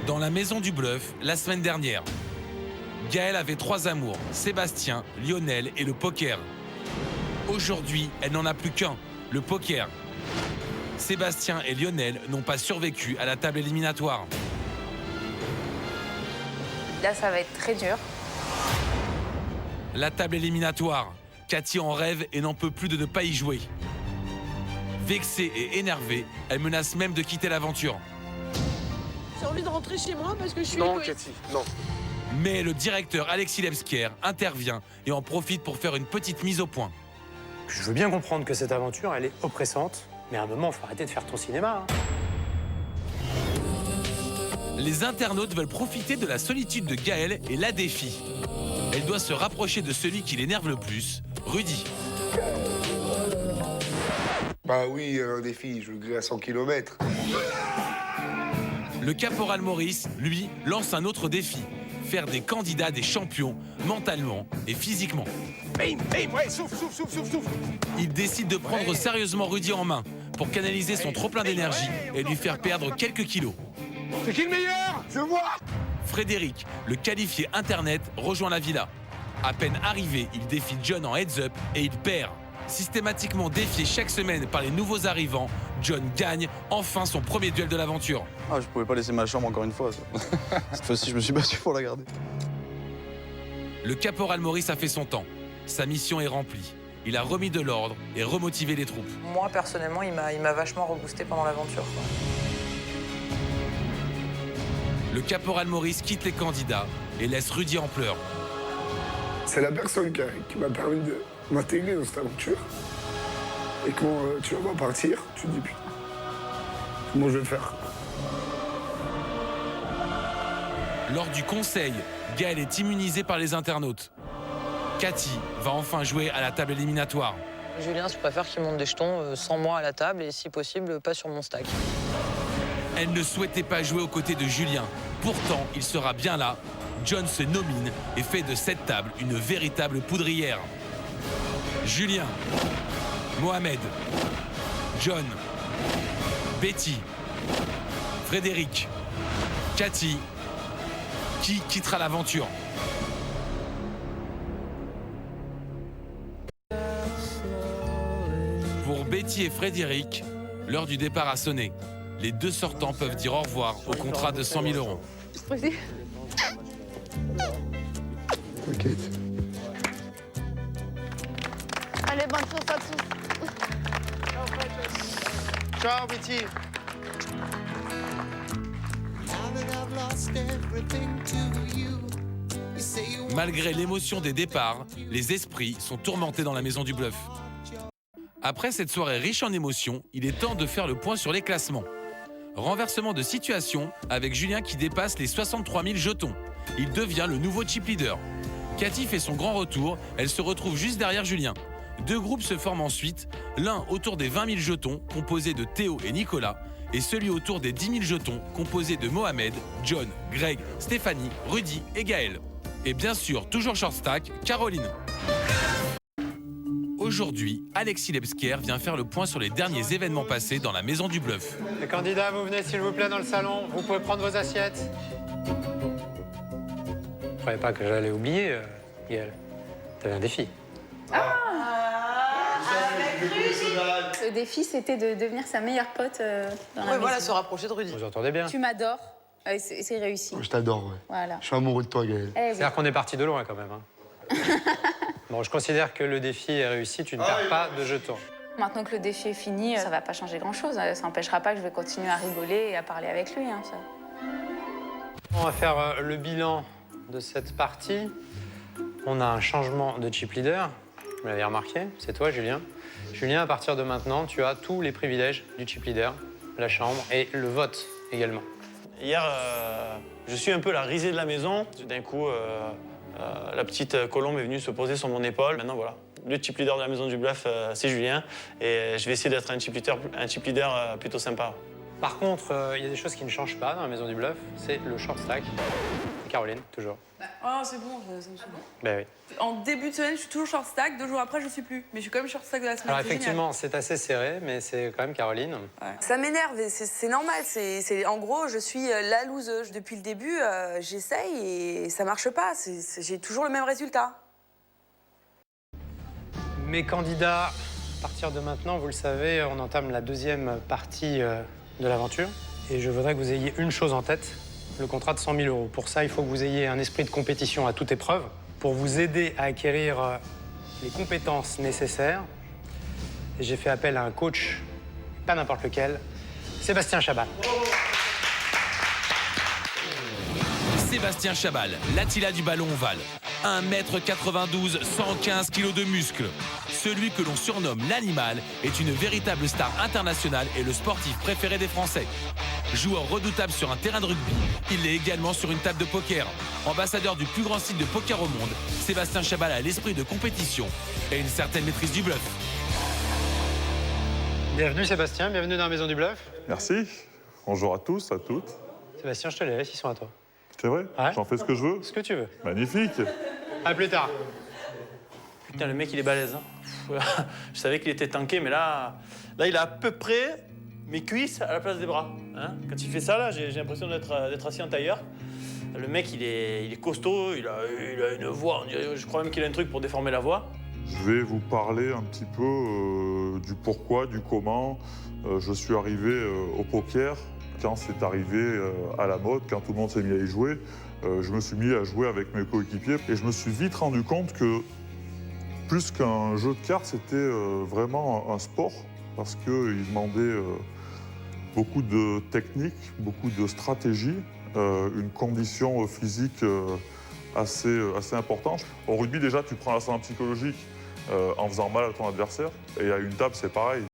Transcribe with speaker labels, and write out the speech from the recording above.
Speaker 1: Dans la maison du bluff, la semaine dernière, Gaëlle avait 3 amours, Sébastien, Lionel et le poker. Aujourd'hui, elle n'en a plus qu'un, le poker. Sébastien et Lionel n'ont pas survécu à la table éliminatoire.
Speaker 2: Là, ça va être très dur.
Speaker 1: La table éliminatoire. Cathy en rêve et n'en peut plus de ne pas y jouer. Vexée et énervée, elle menace même de quitter l'aventure.
Speaker 3: J'ai envie de rentrer chez moi parce que je suis
Speaker 4: Non,
Speaker 3: égoïste.
Speaker 4: Cathy, non.
Speaker 1: Mais le directeur Alexis Lebsker intervient et en profite pour faire une petite mise au point.
Speaker 5: Je veux bien comprendre que cette aventure, elle est oppressante, mais à un moment, il faut arrêter de faire ton cinéma.
Speaker 1: Les internautes veulent profiter de la solitude de Gaëlle et la défient. Elle doit se rapprocher de celui qui l'énerve le plus, Rudy.
Speaker 4: Bah oui, un défi, je le grille à 100 km.
Speaker 1: Le caporal Maurice, lui, lance un autre défi. Faire des candidats des champions, mentalement et physiquement.
Speaker 4: Bim, bim, ouais, souffle, souffle, souffle, souffle, souffle.
Speaker 1: Il décide de prendre sérieusement Rudy en main pour canaliser son trop-plein d'énergie et lui faire perdre quelques kilos.
Speaker 4: C'est qui le meilleur? C'est moi.
Speaker 1: Frédéric, le qualifié internet, rejoint la villa. À peine arrivé, il défie John en heads-up et il perd. Systématiquement défié chaque semaine par les nouveaux arrivants, John gagne enfin son premier duel de l'aventure.
Speaker 6: Ah, je pouvais pas laisser ma chambre encore une fois. Ça. Cette fois-ci, je me suis battu pour la garder.
Speaker 1: Le caporal Maurice a fait son temps. Sa mission est remplie. Il a remis de l'ordre et remotivé les troupes.
Speaker 2: Moi, personnellement, il m'a vachement reboosté pendant l'aventure.
Speaker 1: Le caporal Maurice quitte les candidats et laisse Rudy en pleurs.
Speaker 4: C'est la personne qui m'a permis de m'intégrer dans cette aventure. Et quand tu vas partir, tu te dis putain, comment je vais faire?
Speaker 1: Lors du conseil, Gaëlle est immunisée par les internautes. Cathy va enfin jouer à la table éliminatoire.
Speaker 2: Julien, je préfère qu'il monte des jetons sans moi à la table et si possible, pas sur mon stack.
Speaker 1: Elle ne souhaitait pas jouer aux côtés de Julien. Pourtant, il sera bien là. John se nomine et fait de cette table une véritable poudrière. Julien, Mohamed, John, Betty, Frédéric, Cathy. Qui quittera l'aventure? Pour Betty et Frédéric, l'heure du départ a sonné. Les deux sortants peuvent dire au revoir au contrat de 100 000 euros.
Speaker 4: T'inquiète.
Speaker 3: Allez, bonne chance à tous.
Speaker 4: Ciao, Betty.
Speaker 1: Malgré l'émotion des départs, les esprits sont tourmentés dans la maison du bluff. Après cette soirée riche en émotions, il est temps de faire le point sur les classements. Renversement de situation avec Julien qui dépasse les 63 000 jetons. Il devient le nouveau chip leader. Cathy fait son grand retour, elle se retrouve juste derrière Julien. Deux groupes se forment ensuite, l'un autour des 20 000 jetons, composé de Théo et Nicolas, et celui autour des 10 000 jetons, composé de Mohamed, John, Greg, Stéphanie, Rudy et Gaëlle. Et bien sûr, toujours short stack, Caroline. Aujourd'hui, Alexis Lebsker vient faire le point sur les derniers événements passés dans la maison du bluff.
Speaker 5: Les candidats, vous venez s'il vous plaît dans le salon. Vous pouvez prendre vos assiettes. Je croyais pas que j'allais oublier, Gaëlle. T'avais un défi.
Speaker 7: Le défi, c'était de devenir sa meilleure pote dans la maison.
Speaker 2: Voilà, se rapprocher de Rudy.
Speaker 5: Vous entendez bien.
Speaker 7: Tu m'adores. C'est réussi.
Speaker 4: Je t'adore, ouais.
Speaker 7: Voilà.
Speaker 4: Je suis amoureux de toi, Gaëlle.
Speaker 7: Eh oui.
Speaker 5: C'est-à-dire qu'on est parti de loin quand même. Hein. Bon, je considère que le défi est réussi. Tu ne perds pas de jetons.
Speaker 7: Maintenant que le défi est fini, ça va pas changer grand-chose. Ça n'empêchera pas que je vais continuer à rigoler et à parler avec lui. Hein, ça.
Speaker 5: On va faire le bilan de cette partie. On a un changement de chip leader. Vous l'avez remarqué, c'est toi, Julien. Julien, à partir de maintenant, tu as tous les privilèges du chip leader, la chambre et le vote également.
Speaker 8: Hier, je suis un peu la risée de la maison. D'un coup, la petite colombe est venue se poser sur mon épaule. Maintenant, voilà, le chip leader de la maison du bluff, c'est Julien. Et je vais essayer d'être un chip leader plutôt sympa.
Speaker 5: Par contre, il y a des choses qui ne changent pas dans la maison du bluff. C'est le short stack. Caroline, toujours.
Speaker 9: Oh, c'est bon, ça me saoule.
Speaker 5: Ben oui.
Speaker 9: En début de semaine, je suis toujours short stack. 2 jours après, je ne suis plus. Mais je suis quand même short stack de la semaine.
Speaker 5: Alors
Speaker 9: c'est génial.
Speaker 5: effectivement, c'est assez serré, mais c'est quand même Caroline.
Speaker 10: Ça m'énerve, et c'est normal. En gros, je suis la loseuse. Depuis le début, j'essaye et ça marche pas. J'ai toujours le même résultat.
Speaker 5: Mes candidats, à partir de maintenant, vous le savez, on entame la deuxième partie de l'aventure. Et je voudrais que vous ayez une chose en tête, le contrat de 100 000 €. Pour ça, il faut que vous ayez un esprit de compétition à toute épreuve pour vous aider à acquérir les compétences nécessaires. Et j'ai fait appel à un coach, pas n'importe lequel, Sébastien Chabal.
Speaker 1: Sébastien Chabal, l'Attila du ballon ovale. 1,92 m, 115 kg de muscles. Celui que l'on surnomme l'animal est une véritable star internationale et le sportif préféré des Français. Joueur redoutable sur un terrain de rugby, il l'est également sur une table de poker. Ambassadeur du plus grand site de poker au monde, Sébastien Chabal a l'esprit de compétition et une certaine maîtrise du bluff.
Speaker 5: Bienvenue Sébastien, bienvenue dans la Maison du Bluff.
Speaker 11: Merci. Bonjour à tous, à toutes.
Speaker 5: Sébastien, je te les laisse, ils sont à toi.
Speaker 11: C'est vrai?
Speaker 5: Ouais.
Speaker 11: J'en fais ce que je veux?
Speaker 5: Ce que tu veux.
Speaker 11: Magnifique.
Speaker 5: À plus tard.
Speaker 8: Putain, le mec, il est balèze. Hein. Je savais qu'il était tanké, mais là, il a à peu près mes cuisses à la place des bras. Hein. Quand il fait ça, là, j'ai l'impression d'être assis en tailleur. Le mec, il est costaud, il a une voix, je crois même qu'il a un truc pour déformer la voix.
Speaker 11: Je vais vous parler un petit peu du pourquoi, du comment je suis arrivé au poker. Quand c'est arrivé à la mode, quand tout le monde s'est mis à y jouer, je me suis mis à jouer avec mes coéquipiers et je me suis vite rendu compte que plus qu'un jeu de cartes, c'était vraiment un sport parce qu'il demandait beaucoup de technique, beaucoup de stratégie, une condition physique assez importante. Au rugby, déjà, tu prends l'ascendant psychologique en faisant mal à ton adversaire et à une table, c'est pareil.